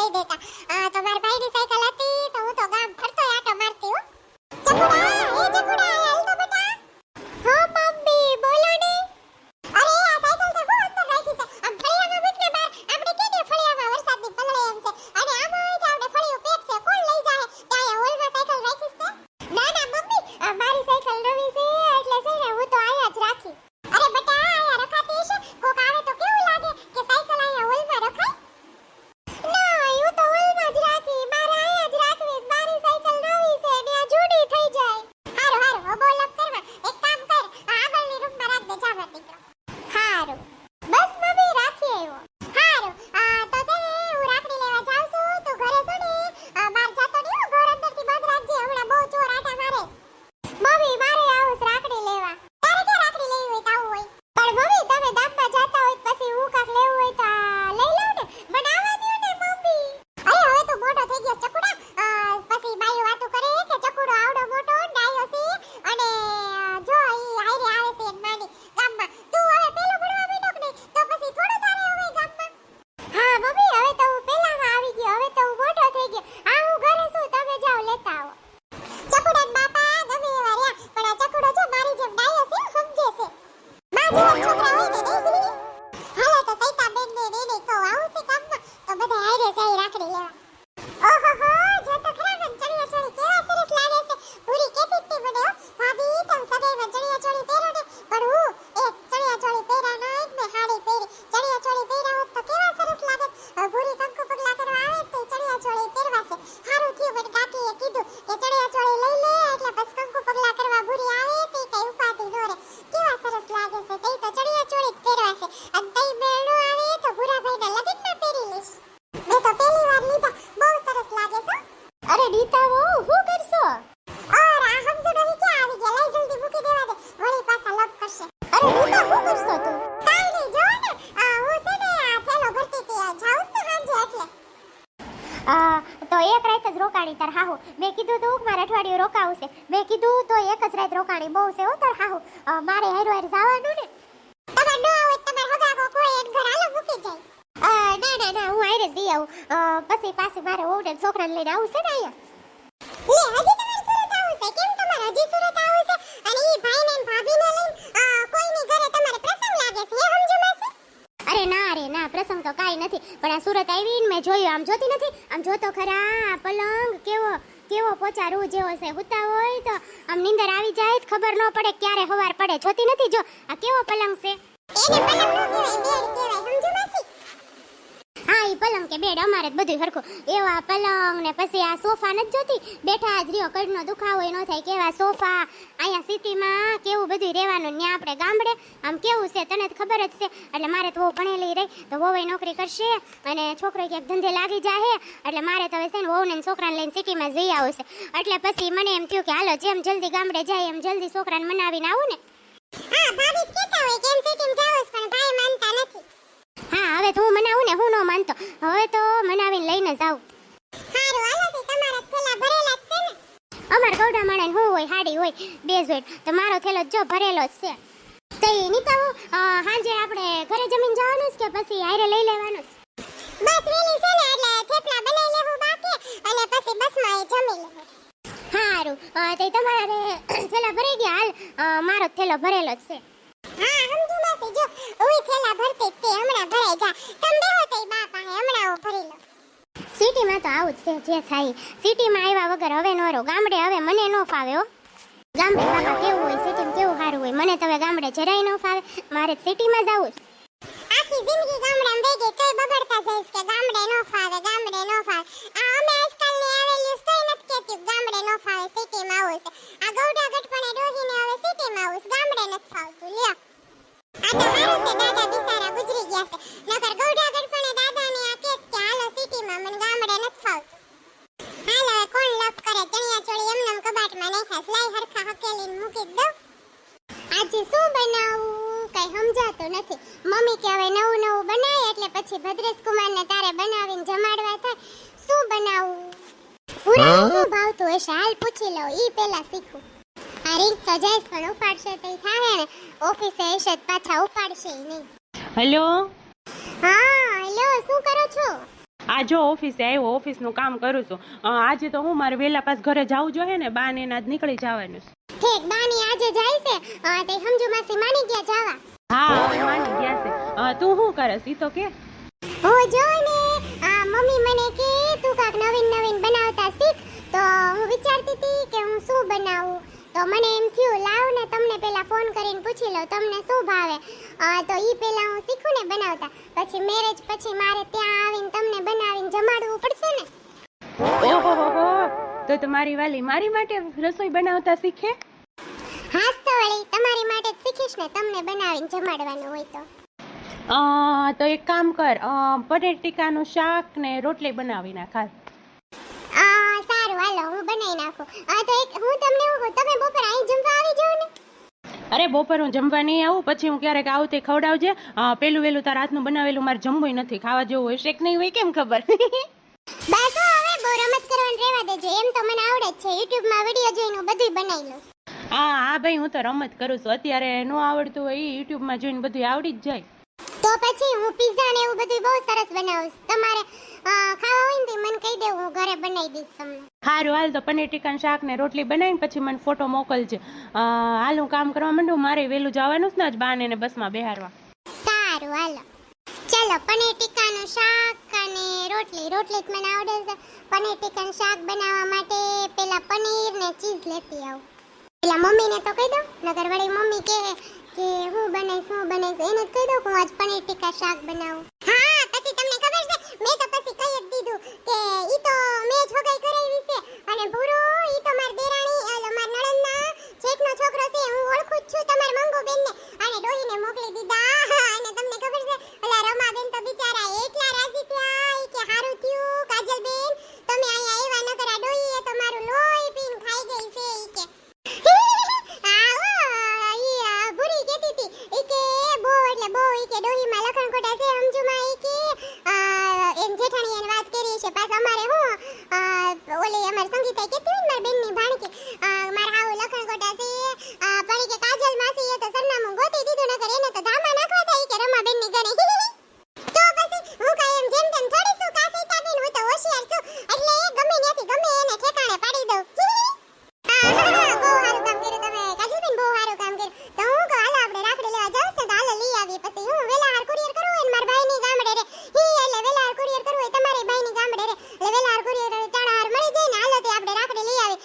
લઈ દેતા. તો મારા ભાઈની સાયકલ હતી તો હું તો ગામ ફરતો આટો મારતી હો. ચકુડા, એ ચકુડા, હાલ તો બેટા. હા મમ્મી, બોલો ને. અરે આ સાયકલ તો હું અંદર રાખી છે. આમ ફળિયામાં મૂકને બાર આપણે કેને ફળિયામાં વરસાદની પલળે એમ છે. અને આમ હોય તો આપણે ફળિયું પેક છે. કોણ લઈ જાય? ત્યાં હોલમાં સાયકલ રાખીશ તે? ના ના મમ્મી, મારી સાયકલ નવી છે એટલે છે ને હું તો અહીંયા જ રાખી. અરે બેટા, અહીંયા રખાતી છે. કોક આવે તો કેવું લાગે કે સાયકલ અહીંયા હોલમાં રખાય? ના, હું તો હોલમાં જ રાખી. મારે અહીંયા જ રાખવી. મારી સાયકલ નવી છે ને આ જૂની થઈ જાય. હારું હારું, હવે બોલ અપ કરવા. એક કામ કર, આ આગળની રૂમમાં રાખ દે જાવર દીકરો. હારું. બસ મમ્મી, રાખી આવ્યો. હારું. તો છે ને હું રાખડી લેવા જાઉં છું. તું ઘરે છો ને બહાર જતો નહીં હો. ઘર અંદરથી બંધ રાખજે. હમણાં બહુ ચોર આટા મારે. મમ્મી, મારે આવું છે રાખડી લેવા. તારે ક્યાં રાખડી લેવી હોય તો આવું હોય. પણ મમ્મી, તમે ગામમાં જતા હોય પછી હું કાક લેવું હોય તો લઈ લઉં ને. મને આવવા દ્યો ને મમ્મી. અરે હવે તું મોટો થઈ ગયો ચકુડા. પછી બાયો વાતો કરે કે ચકુડો આવડો મોટો ડાયો છે અને જો ઈ હારે આવે છે એન માની ગામમાં. તું હવે પેલું ભણવા બેઠો કે નહીં તો પછી થોડું તારે હવે ગામમાં. હા મમ્મી, હવે તો હું પેલામાં આવી ગયો. હવે તો હું મોટો થઈ ગયો. હા હું ઘરે છું, તમે જાઓ લેતા આવો. ચકુડા બાપા ગમે એવા રહ્યા પણ આ ચકુડો જો મારી જેમ ડાયો છે, સમજે છે. માં જેવા છોકરા હોય ને નહીં. હાલો તો સૈતા બેન ને એને કહો આવું છે ગામમાં તો બધા હારે જાય રાખડી લેવા. ઓહોહો, જો તો ખરા મને ચણિયા ચોળી કેવા સરસ લાગે છે. પૂરી કેતી હતી મને હો, ભાભી તમે સગાઈમાં ચણિયા ચોળી પહેરો ને. પણ હું એક ચણિયા ચોળી પહેરા નહીં, મેં હાડી પહેરી. ચણિયા ચોળી પહેર્યા હોત તો કેવા સરસ લાગે. હવે પૂરી કંકુ પગલા કરવા આવે તો ચણિયા ચોળી પહેરવાશે. હારું થયું મને કાકીએ કીધું કે ચણિયા ચોળી લઈ લે એટલે બસ કંકુ પગલા કરવા પૂરી આવે તે કઈ ઉપાધિ ન રહે. કેવા સરસ લાગે છે. તઈ તો ચણિયા ચોળી જ પહેરવાશે અને તઈ મેળો આવે તો ભૂરાભાઈના લગ્નમાં પહેરી લઈશ. મેં તો પહેલી વાર લીધા, બહુ સરસ લાગે છે. અરે નીતા વો, શું કરશો? ઓર આ હમજો નહીં ક્યાં આવી ગયા? લઈ જલ્દી મૂકી દેવા દે, વળી પાછા લપ કરશે. અરે નીતા, શું કરશો તું? કાઈ નહીં, જો ને હું છે ને આ થેલો ભરતી હતી. જાઉં ને સાંજે એટલે. તો એક રાત જ રોકાણી તાર હાહુ. મેં કીધું તું મારે અઠવાડિયું રોકાવું છે. મેં કીધું તો એક જ રાત રોકાણી બહુ છે હો તાર હાહુ. મારે હારો હાર જવાનું ને. તમાર ન આવે તમાર હગાકો કોઈ એન ઘર હાલો મૂકી જાય. ના ના ના, હું આયરે જ દી આવું. પછી પાછી મારે ઓવડે છોકરાને લઈને આવું છે ને અહીંયા. લે હજી તમારે સુરત આવું છે? કેમ તમારે હજી સુરત આવું છે? અને ઈ ભાઈને ને ભાભીને લઈને કોઈની ઘરે તમારે પ્રસંગ લાગે છે એ સમજો માસી? અરે ના, પ્રસંગ તો કાઈ નથી. પણ આ સુરત આવીને મેં જોયું. આમ જોતી નથી? આમ જોતો ખરા. આ પલંગ કેવો પોચા રૂ જેવો છે. હુતા હોય તો આમ નીંદર આવી જાય જ ખબર ન પડે ક્યારે હવાર પડે. જોતી નથી? જો આ કેવો પલંગ છે. એને પલંગ નો કહેવાય, બેડ કહેવાય. સમજો માસી? હા, ઈ પલંગ કે બેડ અમારે જ બધું હરખું. એવા પલંગ ને પછી આ સોફા નથી જોતી? બેઠા જ રહ્યો, કડનો દુખાવો ન થાય. કેવા સોફા અહીંયા સિટીમાં કેવું બધું રહેવાનું. ત્યાં આપણે ગામડે આમ કેવું છે તને તો ખબર જ છે. એટલે મારે તો વહુ ભણેલી રહી તો વહુએ નોકરી કરશે અને છોકરો ક્યાંક ધંધે લાગી જાય એટલે મારે તો હવે છે ને વહુને છોકરાને લઈને સિટીમાં જઈ આવું છે. એટલે પછી મને એમ થયું કે હાલો જેમ જલ્દી ગામડે જાય એમ જલ્દી છોકરાને મનાવીને આવું ને. હા, ભાભી કહેતા હોય કેમ સિટીમાં જાવ પણ ભાઈ માનતા નથી. હા, હવે તો હું મનાવું ને, હું ન માનતો. હવે તો મનાવીને લઈને જાવ. હારું હાલો તો તમારા થેલા ભરેલા જ છે ને? અમાર ગૌડા માણેને હું હોય હાડી હોય બે જોઈટ તો મારો થેલો જો ભરેલો જ છે. તો એ નીતાઓ હાંજે આપણે ઘરે જમીન જવાનું છે કે પછી હારે લઈ લેવાનું? બસ વેલી છે ને એટલે થેપલા બનાવી લેવું બાકી અને પછી બસમાં એ જમી લેવું. હારું, તો તમારે થેલા ભરાઈ ગયા? હાલ મારો થેલો ભરેલો જ છે. હા સમજુ માસી, જો ઓય થેલા ભરતી તે હમણાં ભરાઈ જા. તમે બેહો તઈ બા પાસે હમણાં હું ભરી લઉં. સિટીમાં તો આવું જ છે જે થાય. સિટીમાં આવ્યા વગર હવે નો રહો. ગામડે હવે મને નો ફાવે હો. ગામડે બાબા કેવું હોય, સિટીમાં કેવું સારું હોય. મને તો હવે ગામડે જરાય નો ફાવે. મારે સિટીમાં જ આવું. આખી જિંદગી ગામડામાં રહી ગઈ તોય બબડતા જઈશ કે ગામડે નો ફાવે, ગામડે નો ફાવે. આ અમે આજકાલની આવેલી તોય નથી કહેતી ગામડે નો ફાવે, સિટીમાં આવું છે. આ ગૌડા ગટપણે ડોહીને હવે સિટીમાં આવું ગામડે નથી ફાવતું. લ્યો આ તો હારું છે દાદા બિચારા ગુજરી ગયા છે. નકર ગૌડા ગટપણે દાદાને આ કહેત કે હાલો સિટીમાં, મને ગામડે નથી ફાવતું. હાલો કોણ લપ કરે? ચણિયા ચોળી એમનેમ કબાટમાં નાખ્યા. લાઈ હરખા હકેલીને મૂકી દઉં. આજે શું બનાવું કઈ સમજાતું નથી. મમ્મી કે હવે નવું બનાય એટલે પછી ભદ્રેશ કુમારને તારે બનાવીને જમાડવા થાય. શું બનાવું? પૂરા શું ભાવતું હશે? હાલ પૂછી લઉં, ઈ પહેલા શીખું. આ રીંગ તો જઈશ પણ ઉપાડશે તો થાય ને. ઓફિસે હશે પાછા ઉપાડશે નહીં. હેલો. હા હેલો, શું કરો છો? આ જો ઓફિસે આવ્યો, ઓફિસનું કામ કરું છું. આજે તો હું મારે વહેલા પાસ ઘરે જવું જોઈએ ને, બા ને આજ નીકળી જવાનું છે. ઠીક, બાની આજે જાય છે તે સમજુ માસી માની ગયા જાવા. હા હવે માની ગયા છે. તું શું કરસ ઈ તો કે. હું જો ને મમ્મી મને કે તું કાક નવીન નવીન બનાવતા શીખ, તો હું વિચારતી હતી કે હું શું બનાવું. તો મને એમ થયું લાવ ને તમને પહેલા ફોન કરીને પૂછી લઉં તમને શું ભાવે. તો ઈ પહેલા હું શીખું ને બનાવતા, પછી મેરેજ પછી મારે ત્યાં આવીને તમને બનાવીને જમાડવું પડશે ને. ઓહો, તો તમારી વાલી મારી માટે રસોઈ બનાવતા શીખે. હાસ તો વળી તમારી માટે જ શીખીશ ને, તમને બનાવીને જમાડવાનું હોય તો. તો એક કામ કર, પનીર ટીકાનું શાક ને રોટલી બનાવી નાખ. સારું હાલો હું બનાવી નાખું. તો એક હું તમને એવું કહું, તમે બપોર અહીં જમવા આવી જાઓ ને. અરે બપોર હું જમવા નહીં આવું, પછી હું ક્યારેક આવું તે ખવડાવજે. પેલું વેલું તારા હાથનું બનાવેલું મારે જમવું નથી, ખાવા જેવું હોય છે કે નહીં હોય કેમ ખબર. બસ હવે બહુ રમત કરવાનું રહેવા દેજો, એમ તો મને આવડે જ છે, યુટ્યુબમાં વિડીયો જોઈને હું બધું બનાવી લઉં. હા ભાઈ હું તો રમત કરું છું, અત્યારે ન આવડતું હોય એ યુટ્યુબમાં જોઈને બધું આવડી જ જાય. તો પછી હું પિઝા ને એવું બધું બહુ સરસ બનાવું. તમારે ખાવા હોય ને તો મને કહી દેવું, હું ઘરે બનાવી દઈશ તમને. સારું હાલ, તો પનીર ટીકાનું શાક ને રોટલી બનાવીને પછી મને ફોટો મોકલજે. હાલ હું કામ કરવા માંડું, મારે વહેલું જવાનું છે ને આજ બાને ને બસમાં બેહારવા. સારું હાલો, ચલો પનીર ટીકાનું શાક અને રોટલી જ મને આવડે છે. પનીર ટીકાનું શાક બનાવવા માટે પેલા પનીર ને ચીઝ લેતી આવું. પેલા મમ્મીને તો કહી દઉં, નગર વળી મમ્મી કે હું બનાવીશ એને જ કહી દઉં કે હું આજ પનીર ટીકા શાક બનાવું. હા પછી તમને ખબર છે, મેં તો પછી કહી જ દીધું કે ઈ તો મેં જ હગાઈ કરાવી છે, અને ભૂરો ઈ તો માર દેરાણી માર નણંદના જેઠનો છોકરો છે, હું ઓળખું જ છું તમાર મંગુબેન ને, અને ડોહીને મોકલી દીધા. અને તમને ખબર છે ઓલા રમાબેન તો બિચારા એટલા રાજી થયા, ઈ કે હારું થયું કાજલબેન તમે અહીંયા આવ્યા, નકર આ ડોહીએ તો મારું લોહી પીને ખાઈ ગઈ છે ઈ કે. ડોહીમાં લખણ ખોટા છે સમજુમાં ઈ કે એમ જેઠાણી એને વાત કરી છે. પાછ અમારે હું ઓલી અમાર સંગીતા કહેતી હોય ને મારી બેનની ભાણકી, મારા હાવ લખણ ખોટા છે પણ કે કાજલ માસી એ તો સરનામું ગોતી દીધું, નકર એને તો ધામા નાખવા થાય કે રમાબેનની ઘરે. તો પછી હું કાઈ એમ જેમ તેમ થોડી શું કાસીતા બેન, હું તો હોશિયાર છું, એટલે ગમે ત્યાંથી ગમે એને ઠેકાણે પાડી દઉં. બહુ સારું કામ કર્યું તમે કાજલબેન, બહુ સારું કામ કર્યું. તો હું કહું હાલો આપણે રાખડી લેવા જાવ છે તો હાલો લઈ આવીએ. પછી હું વેલાહાર કુરિયર કરવું હોય ને મારા ભાઈની ગામડે રે એટલે વેલાહાર કુરિયર કરવું હોય તમારે ભાઈની ગામડે રે એટલે વેલાહાર કુરિયર ટાણાહાર મળી જાય ને. હાલો તે આપણે રાખડી લઈ આવી.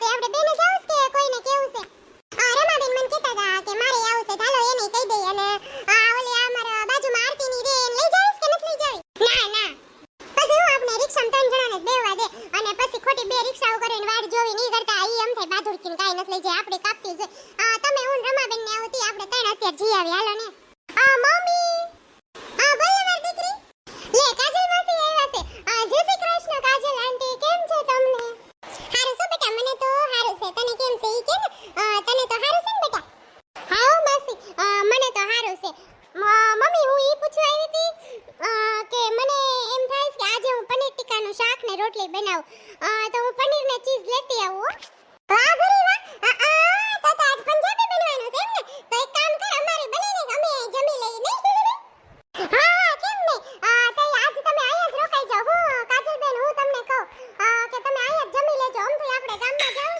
તે આપણે બેને જાવ કે કોઈને કેવું છે. રમાબેન મને કહેતા હતા કે મારે આવું છે, હાલો એને કહી દઈ. અને ઓલી આ મારા બાજુમાં આરતીની રે એને લઈ જાવીશ કે નથી લઈ જાવી? ના પછી હું આપણે રિક્ષામાં 3 જણાને બેવા દે, અને પછી ખોટી 2 રિક્ષાઓ કરીને વાડ જોવી નહીં કરતા. ઈ એમ થાય બાદુરકીને કાઈ નથી લઈ જાય, આપણે કાપતી છે. તમે હું રમાબેન ને આવતી આપણે 3 અત્યારે જી આવી. હાલો ને. મમ્મી બોલો મારી દીકરી. લે કાજલ માસી આવ્યા છે. જય શ્રી કૃષ્ણ કાજલ આંટી, કેમ છે તમને? હારું છે બેટા, મને તો હારું છે. તને કેમ છે ઈ કે ને, તને તો હારું છે ને બેટા? હા માસી મને તો હારું છે. મમ્મી હું ઈ પૂછવા આવી હતી કે મને એમ થાય છે કે આજે હું પનીર ટીકાનું શાક ને રોટલી બનાવું, તો હું પનીર ને ચીઝ લેતી આવું. વાહ ભરી વાહ. તો આજ પંજાબી બનવાનું છે એમ ને? તો એક કામ કર, અમારી બનીને અમે જમી લઈએ નહીં? હા કેમ નહીં. તો આજ તમે અહીંયા જ રોકાઈ જાઓ. હું કાજલબેન હું તમને કહું કે તમે અહીંયા જ જમી લેજો. આમ તો આપણે ગામમાં જાવ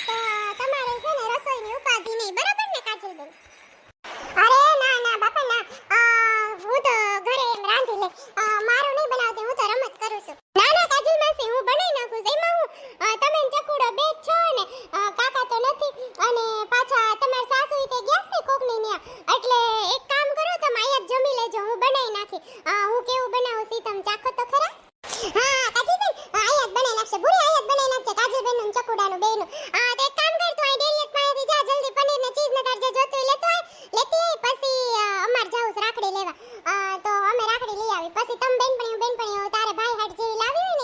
તો તમારે છે ને રસોઈની ઉપાધિ નહીં, બરાબર ને કાજલબેન? અરે ના બાપા ના, હું તો ઘરે એમ રાંધી લે, મારું નહીં બનાવતી, હું તો રમત કરું છું. ના કાજલ માસી હું બનાવી નાખું છું. એમાં હું તમે ચકુડો બે જ છો ને, કાકા તો નથી, અને પાછા તમાર સાસુ તે ગયા છે કોકની ન્યા, એટલે એક કામ કરો તમે અહીંયા જ જમી લેજો, હું બનાવી નાખી. હું કેવું બનાવું છું તમે ચાખો તો ખરા? હા કાજલબેન અહીંયા જ બનાવી નાખશે, ભૂરી અહીંયા જ બનાવી નાખશે કાજલબેન નું ચકુડાનું બેનું. તો એક કામ કર, તું આ ડેરીયત પાસેથી જા, જલ્દી પનીર ને ચીઝ ને તાર જે જોતું લેતો આય, લેતી આય. પછી અમાર જાવું છે રાખડી લેવા, તો અમે રાખડી લઈ આવી. પછી તમે બેનપણીઓ તારે ભાઈ હાટ જેવી લાવી હોય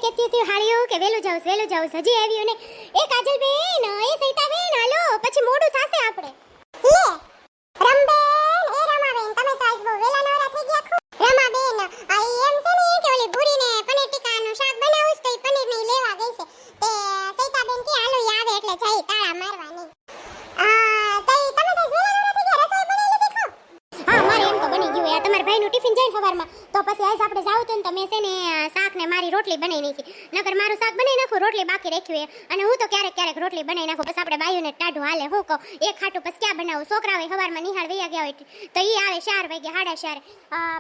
કેતી હતી હાળ્યો કે વેલું જાવ હજી આવ્યું ને. એ કાજલબેન એ સૈતાબેન હાલો પછી મોડું થાશે આપણે. લે રમબેન એ રમાબેન તમે તો આજ બહુ વેલા નવરા થઈ ગયા ખુ. રમાબેન આ એમ છે ને કે ઓલી ભૂરીને પનીર ટીકાનું શાક બનાવું છે તો ઈ પનીર ને લેવા ગઈ છે. તે સૈતાબેન કે હાલો ઈ આવે એટલે જઈ તાળા મારવા નહીં. તઈ તમે તો વેલા નવરા થઈ ગયા રસોઈ બનાવી લીધી ખો. હા મારે એમ તો બની ગયું યાર તમારા ભાઈનું ટિફિન જાય સવારમાં તો પછી આજ આપણે જાવ તો તમે છે ને શાક ને મારી રોટલી બનાવી નાખી. નકર મારું શાક બનાવી નાખું રોટલી બાકી રાખી અને હું તો ક્યારેક રોટલી બનાવી નાખું. પછી આપણે બાયુને ટાઢું હાલે હું કહું એક ખાટું પછી ક્યાં બનાવું. છોકરાઓ સવારમાં નિહાળ વૈયા ગયા હોય તો ઈ આવે 4 વાગે 4:30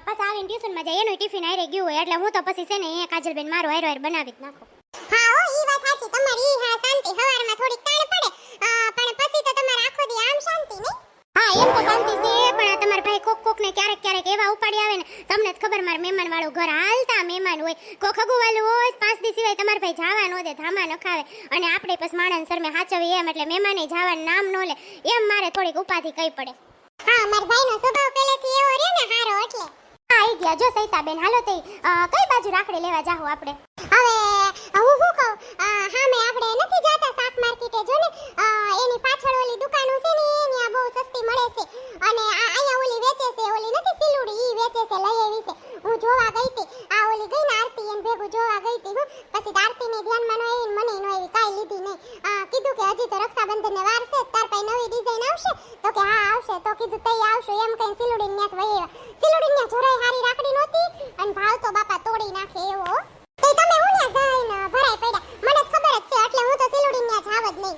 પછી આવીને ટ્યુશનમાં જાય એનું ટિફિન હારે ગયું હોય એટલે હું તો પછી છે ને કાજલબેન મારું હાર બનાવી જ નાખું. હા હો ઈ વાત સાચી તમારી. હા શાંતિ સવારમાં થોડીક તાણ પડે પણ પછી તો તમારે આખો દી આમ શાંતિ નહીં. હા એમ તો શાંતિ છે પણ આ તમારા ભાઈ કોક ને ક્યારેક એવા ઉપાડી આવે ને તમને જ ખબર માર મહેમાન વાળું ઘર હાલતા મહેમાન હોય કોક હગુવાલું હોય 5 દી સિવાય તમારા ભાઈ જાવા ન દે ધામા ન ખાવે અને આપણે પછી માણસ શરમે હાચવી એમ એટલે મહેમાને જવાનું નામ ન લે એમ મારે થોડીક ઉપાધિ કઈ પડે. હા માર ભાઈનો સ્વભાવ પહેલેથી એવો રહ્યો ને હારો એટલે. હા આવી ગયા જો સૈતાબેન હાલો તે કઈ બાજુ રાખડી લેવા જાહો આપણે. હવે હું શું કહું હા મે આપણે નથી જાતા શાક માર્કેટે જો ને એની પાછળ ઓલી દુકાનો છે ને ત્યાં બહુ સસ્તી મળે છે અને અહીંયા ઓલી વેચે છે ઓલી નથી સિલુડી ઈ વેચે છે લઈ આવી છે. હું જોવા ગઈ હતી આ ઓલી ગઈ ને આરતી એન ભેગું જોવા ગઈ હતી હું પછી આરતી ને ધ્યાનમાં ન આવી મને ન આવી કાઈ લીધી નહીં. કીધું કે હજી તો રક્ષાબંધન ને વાર છે તાર પાસે નવી ડિઝાઇન આવશે તો કે હા આવશે તો કીધું તઈ આવશે એમ કઈ સિલુડી ન્યાત વહી સિલુડી ન્યા જોરાઈ હારી રાખડી નહોતી અને ભાવ તો બાપા તોડી નાખે એવો. તે તમે હું ન્યા જઈને ભરાઈ પડ્યા મને ખબર જ છે એટલે હું તો સિલુડી ન્યા જાવ જ નહીં.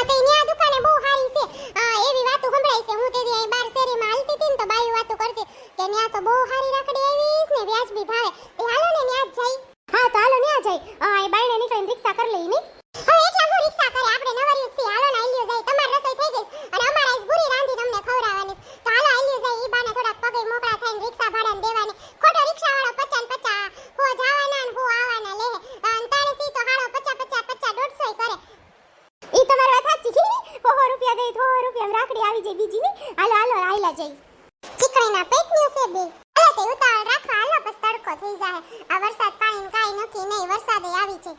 તે ન્યા દુકાને બહુ હારી છે એવી વાતો સંભળાય છે. હું તેદી અહીં બાર શેરીમાં હાલતી હતી ને તો બાઈ વાતો કરતી કે ન્યા તો બહુ હારી રાખડી આવી છે ને વ્યાજબી ભાવે તે હાલો ને ન્યા જ જઈ. હા તો હાલો ન્યા જઈ એ બાઈને નીકળીને રિક્ષા કરી લઈ ની. હવે એટલા હું રિક્ષા કરે આપણે નવરિયું થી હાલો ને આલ્યો જાય તમાર રસોઈ થઈ ગઈ અને અમારે આજ પૂરી રાંધી તમને ખવડાવવાની તો હાલો આલ્યો જાય ઈ બાને થોડાક પગે મોકળા થઈને રિક્ષા ભાડાને દેવાની. ખોટો રિક્ષા વાળો 50 હો જવાના ને હો આવવાના લે અને તારે સી તો હારો 50 150 કરે. ઈ તમારી વાત સાચી છે. 100 રૂપિયા દઈ તો 100 રૂપિયામાં રાખડી આવી જાય બીજી ની. હાલો આઈલા જઈ ચીકણીના પેટની છે બે. હાલો તે ઉતાવળ રાખો હાલો પછી તડકો થઈ જાય. આ વરસાદ પાણી કાઈ નથી નહીં વરસાદે આવી છે.